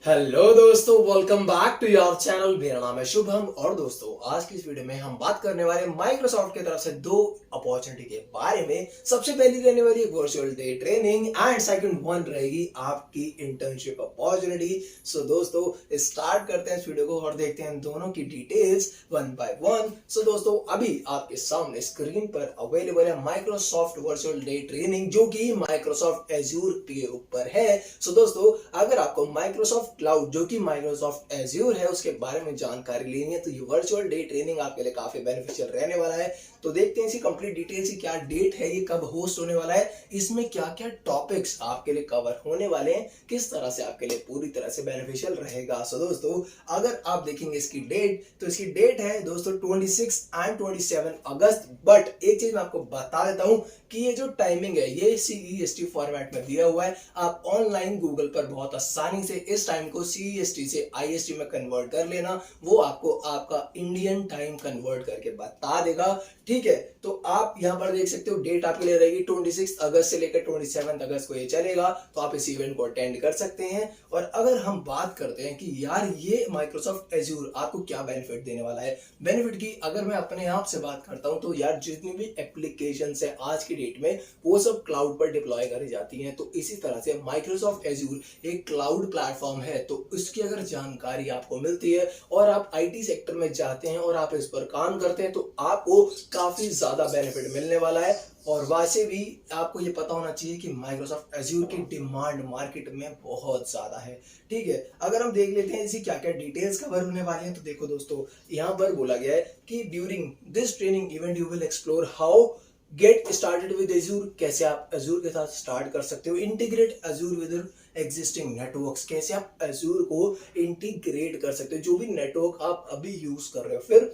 Hello दोस्तों, welcome back to your channel. मेरा नाम है शुभम और दोस्तों आज की इस वीडियो में हम बात करने वाले माइक्रोसॉफ्ट की तरफ से दो अपॉर्चुनिटी के बारे में। सबसे पहली रहने वाली है virtual day training and second one रहेगी आपकी इंटर्नशिप अपॉर्चुनिटी। सो दोस्तों स्टार्ट करते हैं इस वीडियो को और देखते हैं दोनों की डिटेल्स वन बाय वन। सो दोस्तों अभी आपके सामने स्क्रीन पर अवेलेबल है माइक्रोसॉफ्ट वर्चुअल डे ट्रेनिंग जो कि माइक्रोसॉफ्ट एज्योर के ऊपर है। सो दोस्तों अगर आपको माइक्रोसॉफ्ट क्लाउड जो कि माइक्रोसॉफ्ट एज्योर है उसके बारे में जानकारी लेनी है तो ये वर्चुअल डे ट्रेनिंग आपके लिए काफी बेनिफिशियल रहने वाला है। तो देखते हैं इसकी कंप्लीट डिटेल्स, क्या डेट है, ये कब होस्ट होने वाला है, इसमें क्या क्या टॉपिक्स आपके लिए कवर होने वाले हैं, किस तरह से आपके लिए पूरी तरह से बेनिफिशियल रहेगा। सो दोस्तों अगर आप देखेंगे इसकी डेट तो इसकी डेट है दोस्तों 26 एंड 27 अगस्त। बट एक चीज मैं आपको बता देता हूं कि ये जो टाइमिंग है ये CEST फॉर्मेट में दिया हुआ है। आप ऑनलाइन गूगल पर बहुत आसानी से इस टाइम को CEST से IST में कन्वर्ट कर लेना, वो आपको आपका इंडियन टाइम कन्वर्ट करके बता देगा। ठीक है, तो आप यहां पर देख सकते हो डेट आपके लिए रहेगी 26 अगस्त से लेकर 27 अगस्त को ये चलेगा। तो आप इस इवेंट को अटेंड कर सकते हैं। और अगर हम बात करते हैं कि यार ये माइक्रोसॉफ्ट एज्योर आपको क्या बेनिफिट देने वाला है, बेनिफिट की अगर मैं अपने आप से बात करता हूं तो यार जितनी भी एप्लीकेशन है आज की डेट में वो सब क्लाउड पर डिप्लॉय करी जाती हैं। तो इसी तरह से माइक्रोसॉफ्ट एज्योर एक क्लाउड प्लेटफॉर्म है। तो इसकी अगर जानकारी आपको मिलती है और आप IT सेक्टर में जाते हैं और आप इस पर काम करते हैं तो आपको काफी ज्यादा बेनिफिट मिलने वाला है। और वैसे भी आपको ये पता होना चाहिए कि माइक्रोसॉफ्ट एज्योर की डिमांड मार्केट में बहुत ज्यादा है। ठीक है, अगर हम देख लेते हैं इसी क्या क्या डिटेल्स कवर होने वाले हैं तो देखो दोस्तों यहाँ पर बोला गया है कि during this training event you will explore how get started with azure, कैसे आप एज्योर के साथ स्टार्ट कर सकते हो, integrate azure with existing networks, कैसे आप एज्योर को इंटीग्रेट कर सकते हो जो भी नेटवर्क आप अभी यूज कर रहे हो। फिर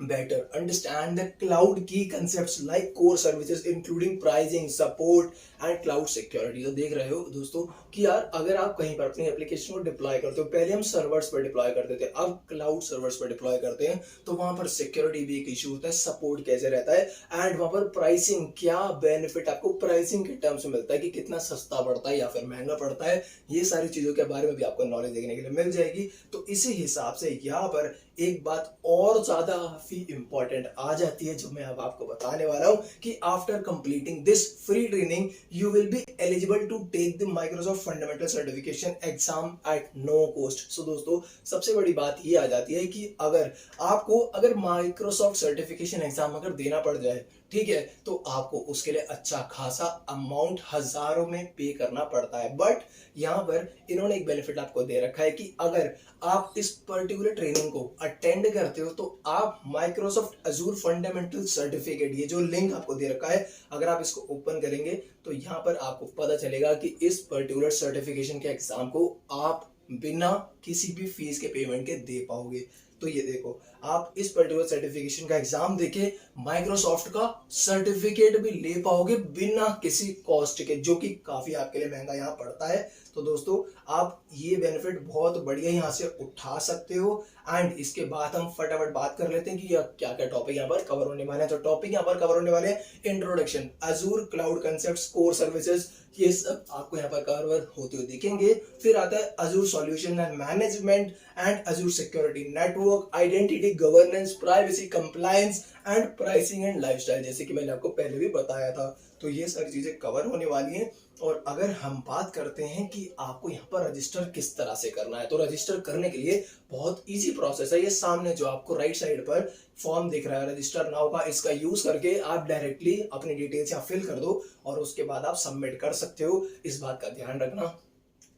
better understand the cloud key concepts like core services including pricing support and cloud security। तो देख रहे हो दोस्तों कि यार अगर आप कहीं पर अपनी एप्लीकेशन को डिप्लॉय करते हो, पहले हम सर्वर्स पर डिप्लॉय करते थे, अब क्लाउड सर्वर्स पर डिप्लॉय करते हैं तो वहां पर सिक्योरिटी भी एक इशू होता है, सपोर्ट कैसे रहता है एंड वहां पर प्राइसिंग क्या बेनिफिट आपको प्राइसिंग के टर्म्स में मिलता है कि कितना सस्ता पड़ता है या फिर महंगा पड़ता है, ये सारी चीजों के बारे में भी आपको नॉलेज देखने के लिए मिल जाएगी। तो इसी हिसाब से यहाँ पर एक बात और ज्यादा इंपॉर्टेंट आ जाती है जो मैं अब आपको बताने वाला हूं कि after completing this free training you will be eligible to take the Microsoft fundamental certification exam at no cost. So दोस्तों सबसे बड़ी बात ये आ जाती है कि अगर माइक्रोसॉफ्ट सर्टिफिकेशन एग्जाम अगर देना पड़ जाए, ठीक है, तो आपको उसके लिए अच्छा खासा अमाउंट हजारों में पे करना पड़ता है। बट यहाँ पर इन्होंने एक बेनिफिट आपको दे रखा है कि अगर आप इस पर्टिकुलर ट्रेनिंग को अटेंड करते हो तो आप माइक्रोसॉफ्ट एज्योर फंडामेंटल सर्टिफिकेट, ये जो लिंक आपको दे रखा है, अगर आप इसको ओपन करेंगे तो यहाँ पर आपको पता चलेगा कि इस पर्टिकुलर सर्टिफिकेशन के एग्जाम को आप बिना किसी भी फीस के पेमेंट के दे पाओगे। तो ये देखो आप इस पर्टिकुलर सर्टिफिकेशन का एग्जाम देके माइक्रोसॉफ्ट का सर्टिफिकेट भी ले पाओगे बिना किसी कॉस्ट के, जो कि काफी आपके लिए महंगा यहाँ पड़ता है। तो दोस्तों आप ये बेनिफिट बहुत बढ़िया यहाँ से उठा सकते हो। एंड इसके बाद हम फटाफट बात कर लेते हैं कि क्या क्या टॉपिक यहाँ पर कवर होने वाले हैं। तो टॉपिक यहाँ पर कवर होने वाले हैं introduction, azure cloud concepts, core services, ये सब आपको यहाँ पर कवर होते हुए दिखेंगे। फिर आता है azure solution and management and azure security network, identity governance, privacy compliance and pricing and lifestyle, जैसे कि मैंने आपको पहले भी बताया था। तो ये सारी चीजें कवर होने वाली हैं। और अगर हम बात करते हैं कि आपको यहाँ पर रजिस्टर किस तरह से करना है, तो रजिस्टर करने के लिए बहुत इजी प्रोसेस है। ये सामने जो आपको राइट साइड पर फॉर्म दिख रहा है रजिस्टर नाउ का, इसका यूज करके आप डायरेक्टली अपनी डिटेल्स यहाँ फिल कर दो और उसके बाद आप सबमिट कर सकते हो। इस बात का ध्यान रखना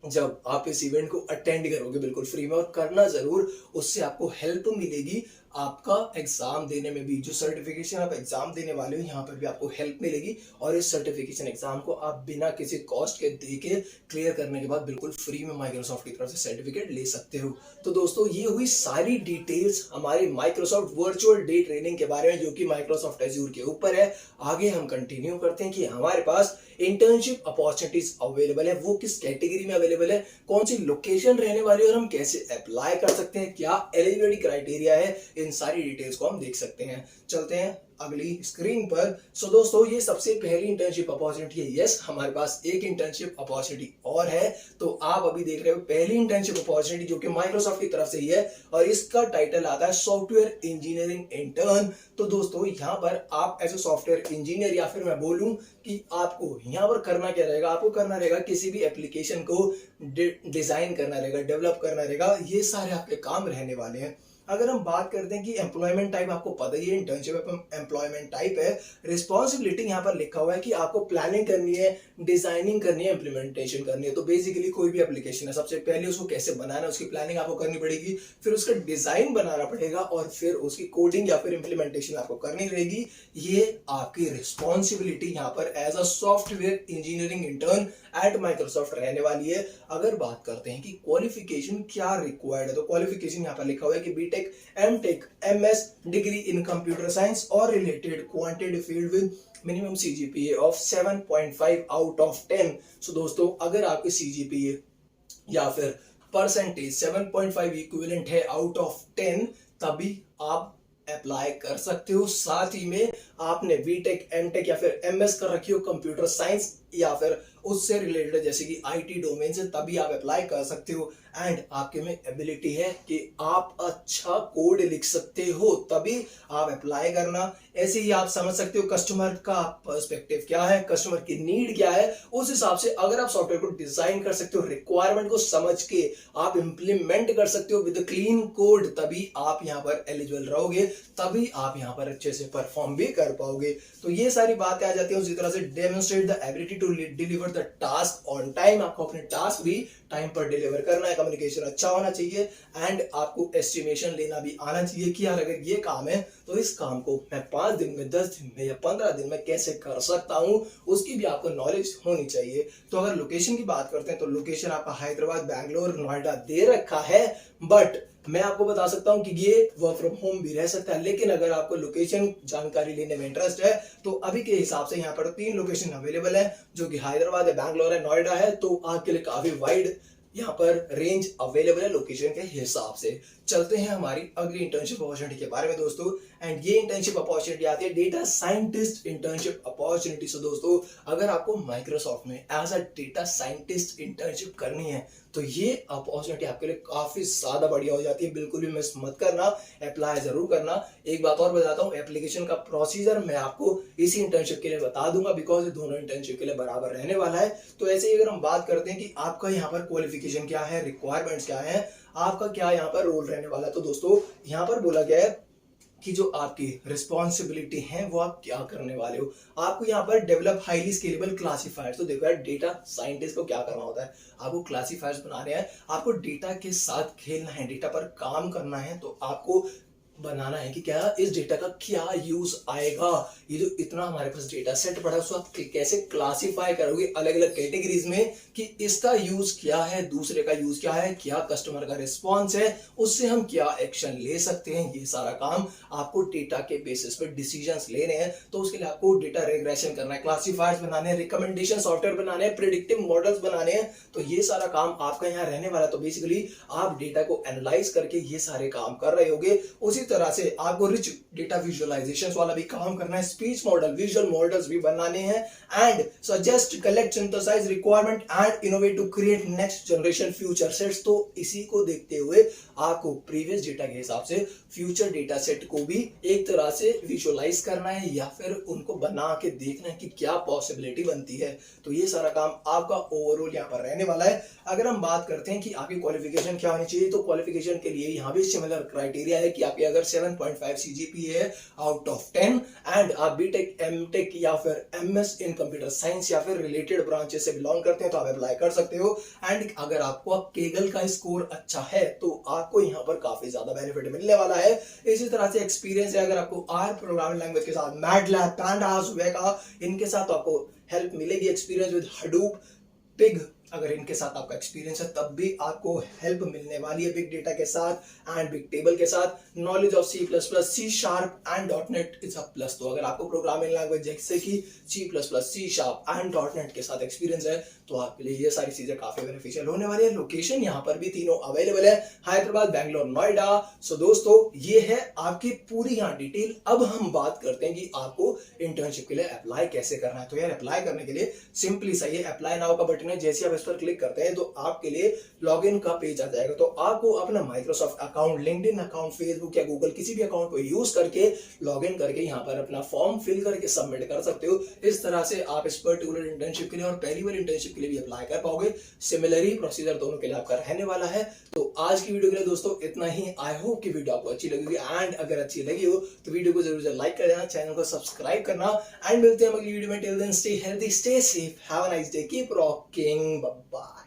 जब आप इस इवेंट को अटेंड करोगे बिल्कुल फ्री में, और करना जरूर, उससे आपको हेल्प मिलेगी आपका एग्जाम देने में भी। जो सर्टिफिकेशन आप एग्जाम देने वाले हो यहाँ पर भी आपको हेल्प मिलेगी और इस सर्टिफिकेशन एग्जाम को आप बिना किसी कॉस्ट के दे के क्लियर करने के बाद बिल्कुल फ्री में माइक्रोसॉफ्ट की तरफ से सर्टिफिकेट ले सकते हो। तो दोस्तों ये हुई सारी डिटेल्स हमारी माइक्रोसॉफ्ट वर्चुअल डे ट्रेनिंग के बारे में जो कि माइक्रोसॉफ्ट एज्योर के ऊपर है। आगे हम कंटिन्यू करते हैं कि हमारे पास इंटर्नशिप अपॉर्चुनिटीज अवेलेबल है, वो किस कैटेगरी में अवेलेबल है, कौन सी लोकेशन रहने वाली है और हम कैसे अप्लाई कर सकते हैं, क्या एलिजिबिलिटी क्राइटेरिया है, इन सारी डिटेल्स को हम देख सकते हैं। चलते हैं अगली स्क्रीन पर। सो दोस्तों ये सबसे पहली इंटर्नशिप अपॉर्चुनिटी है। यस, हमारे पास एक इंटर्नशिप अपॉर्चुनिटी और है। तो आप अभी देख रहे हो पहली इंटर्नशिप अपॉर्चुनिटी जो कि माइक्रोसॉफ्ट की तरफ से ही है और इसका टाइटल आता है सॉफ्टवेयर इंजीनियरिंग इंटर्न। तो दोस्तों यहाँ पर आप एज ए सॉफ्टवेयर इंजीनियर या फिर मैं बोलूं कि आपको यहाँ पर करना क्या रहेगा, आपको करना रहेगा किसी भी एप्लीकेशन को डिजाइन करना रहेगा, डेवलप करना रहेगा। ये सारे आपके काम रहने वाले हैं। अगर हम बात करते हैं कि एम्प्लॉयमेंट टाइप, आपको पता ही है इंटर्नशिप एम्प्लॉयमेंट टाइप है। रिस्पॉन्सिबिलिटी यहाँ पर लिखा हुआ है कि आपको प्लानिंग करनी है, डिजाइनिंग करनी है, इंप्लीमेंटेशन करनी है। तो बेसिकली कोई भी एप्लीकेशन है, सबसे पहले उसको कैसे बनाना है उसकी प्लानिंग आपको करनी पड़ेगी, फिर उसका डिजाइन बनाना पड़ेगा और फिर उसकी कोडिंग या फिर इंप्लीमेंटेशन आपको करनी रहेगी। ये आपकी रिस्पॉन्सिबिलिटी यहाँ पर as a software engineering intern at Microsoft रहने वाली है। अगर बात करते हैं कि क्वालिफिकेशन क्या रिक्वायर्ड है, तो क्वालिफिकेशन यहाँ पर लिखा हुआ है कि BTech, MTech, MS degree in computer science और related quantitative field with minimum CGPA of 7.5 out of 10। So दोस्तों अगर आपके सीजीपीए या फिर परसेंटेज 7.5 इक्विवेलेंट है आउट ऑफ 10 तभी आप अप्लाई कर सकते हो। साथ ही में आपने बीटेक, एमटेक या फिर एमएस कर रखी हो कंप्यूटर साइंस या फिर उससे रिलेटेड जैसे कि आईटी डोमेन से, तभी आप अप्लाई कर सकते हो। एंड आपके में एबिलिटी है कि आप अच्छा कोड लिख सकते हो, तभी आप अप्लाई करना। ऐसे ही आप समझ सकते हो कस्टमर का पर्सपेक्टिव क्या है, कस्टमर की नीड क्या है, उस हिसाब से अगर आप सॉफ्टवेयर को डिजाइन कर सकते हो, रिक्वायरमेंट को समझ के आप इंप्लीमेंट कर सकते हो विद क्लीन कोड, तभी आप यहाँ पर एलिजिबल रहोगे, तभी आप यहाँ पर अच्छे से परफॉर्म भी कर पाओगे। तो ये सारी बातें आ जाती है। उसी तरह से demonstrate the ability to deliver the task on time, आपको अपने टास्क भी टाइम पर डिलीवर करना है, कम्युनिकेशन अच्छा होना चाहिए एंड आपको एस्टिमेशन लेना भी आना चाहिए कि यार अगर ये काम है तो इस काम को मैं 5 दिन में, 10 दिन में या 15 दिन में कैसे कर सकता हूं, उसकी भी आपको नॉलेज होनी चाहिए। तो अगर लोकेशन की बात करते हैं तो लोकेशन आपका हैदराबाद, बैंगलोर, नोएडा दे रखा है, बट मैं आपको बता सकता हूं कि ये वर्क फ्रॉम होम भी रह सकता है। लेकिन अगर आपको लोकेशन जानकारी लेने में इंटरेस्ट है तो अभी के हिसाब से यहाँ पर 3 लोकेशन अवेलेबल है जो कि हैदराबाद है, बैंगलोर है, नोएडा है। तो आपके लिए काफी वाइड यहाँ पर रेंज अवेलेबल है लोकेशन के हिसाब से। चलते हैं हमारी अगली इंटर्नशिप अपॉर्चुनिटी के बारे में दोस्तों। एंड ये इंटर्नशिप अपॉर्चुनिटी आती है data scientist internship opportunity. So दोस्तों अगर आपको माइक्रोसॉफ्ट में as a data scientist internship करनी है तो ये अपॉर्चुनिटी आपके लिए काफी ज्यादा बढ़िया हो जाती है। बिल्कुल भी मिस मत करना, अप्लाई जरूर करना। एक बात और बताता हूँ, एप्लीकेशन का प्रोसीजर मैं आपको इसी इंटर्नशिप के लिए बता दूंगा बिकॉज ये दोनों इंटर्नशिप के लिए बराबर रहने वाला है। तो ऐसे ही अगर हम बात करते हैं कि आपका यहाँ पर क्वालिफिकेशन क्या है, रिक्वायरमेंट्स क्या है, आपका क्या यहाँ पर रोल रहने वाला है, तो दोस्तों यहाँ पर बोला गया है कि जो आपकी रिस्पॉन्सिबिलिटी है वो आप क्या करने वाले हो। आपको यहाँ पर डेवलप हाईली स्केलेबल क्लासीफायर्स। तो देखो यार डेटा साइंटिस्ट को क्या करना होता है, आपको क्लासीफायर्स बनाने हैं, आपको डेटा के साथ खेलना है, डेटा पर काम करना है। तो आपको बनाना है कि क्या इस डेटा का क्या यूज आएगा, ये जो इतना हमारे पास डेटा सेट पड़ा है उसको आप कैसे क्लासिफाई करोगे अलग अलग कैटेगरीज में कि इसका यूज क्या है, दूसरे का यूज क्या है, क्या कस्टमर का रिस्पॉन्स है, उससे हम क्या एक्शन ले सकते हैं। ये सारा काम आपको डेटा के बेसिस पर डिसीजंस लेने हैं। तो उसके लिए आपको डेटा रिग्रेशन करना है, क्लासीफायर्स बनाने हैं, रिकमेंडेशन सॉफ्टवेयर बनाने हैं, प्रेडिक्टिव मॉडल्स बनाने हैं। तो ये सारा काम आपका यहाँ रहने वाला। तो बेसिकली आप डेटा को एनालाइज करके ये सारे काम कर रहे होगे। उसी तरह से आपको रिच डेटा विजुअलाइजेशन वाला भी काम करना है, स्पीच मॉडल, विजुअल मॉडल्स भी बनाने हैं and suggest, collect, synthesize requirement and innovate to create next generation future sets. तो इसी को देखते हुए आपको प्रीवियस डेटा के हिसाब से फ्यूचर डेटा सेट को भी एक तरह से विजुअलाइज करना है या फिर उनको बना के देखना है कि क्या पॉसिबिलिटी बनती है। तो ये सारा काम आपका ओवरऑल यहाँ पर रहने वाला है। अगर हम बात करते हैं कि आपकी क्वालिफिकेशन क्या होनी चाहिए, तो क्वालिफिकेशन के लिए यहाँ भी सिमिलर क्राइटेरिया है कि आपके अगर 7.5 सीजीपीए है आउट ऑफ 10 एंड आप बीटेक, एमटेक या फिर एमएस इन कंप्यूटर साइंस या फिर रिलेटेड ब्रांचेस से बिलोंग करते हैं तो आप अप्लाई कर सकते हो। एंड अगर आपको केगल का स्कोर अच्छा है तो आपको यहाँ पर काफी ज्यादा बेनिफिट मिलने वाला है। इसी तरह से एक्सपीरियंस है, अगर आपको आर प्रोग्रामिंग लैंग्वेज के साथ मैटलैब, पांडास, वेका इनके साथ आपको हेल्प मिलेगी, एक्सपीरियंस विद हडूप, पिग अगर इनके साथ आपका एक्सपीरियंस है तब भी आपको हेल्प मिलने वाली है बिग डेटा के साथ एंड बिग टेबल के साथ। Knowledge of C plus plus, C sharp and dot net is a plus. तो अगर आपको प्रोग्रामिंग लैंग्वेज जैसे कि C plus plus, C sharp and dot net के साथ एक्सपीरियंस है तो आपके लिए ये सारी चीजें काफी बेनिफिशियल होने वाली है। लोकेशन यहाँ पर भी तीनों अवेलेबल है, हैदराबाद, बैंगलोर, नोएडा। सो दोस्तों ये है आपकी पूरी यहाँ डिटेल। अब हम बात करते हैं कि आपको इंटर्नशिप के लिए अप्लाई कैसे करना है। तो यार अप्लाई करने के लिए सिंपली सही है, अप्लाई नाउ का बटन है, जैसे आप इस पर क्लिक करते हैं तो आपके लिए लॉगिन का पेज आ जाएगा। तो आपको अपना Microsoft account, LinkedIn account, Facebook या गूगल किसी भी अकाउंट को यूज करके लॉगिन करके यहाँ पर अपना फॉर्म फिल करके सबमिट कर सकते हो। इस तरह से आप इस पर्टिकुलर इंटर्नशिप के लिए और पहली बार इंटर्नशिप के लिए भी अप्लाई कर पाओगे। सिमिलरली प्रोसीजर दोनों के लिए आपका रहने वाला है। तो आज की वीडियो के लिए दोस्तों इतना ही। आई होप कि वीडियो आपको अच्छी लगी एंड अगर अच्छी लगी हो तो वीडियो को जरूर लाइक कर देना, चैनल को सब्सक्राइब करना एंड मिलते हैं अगली वीडियो में। Till then stay healthy, stay safe, have a nice day, keep rocking, bye bye.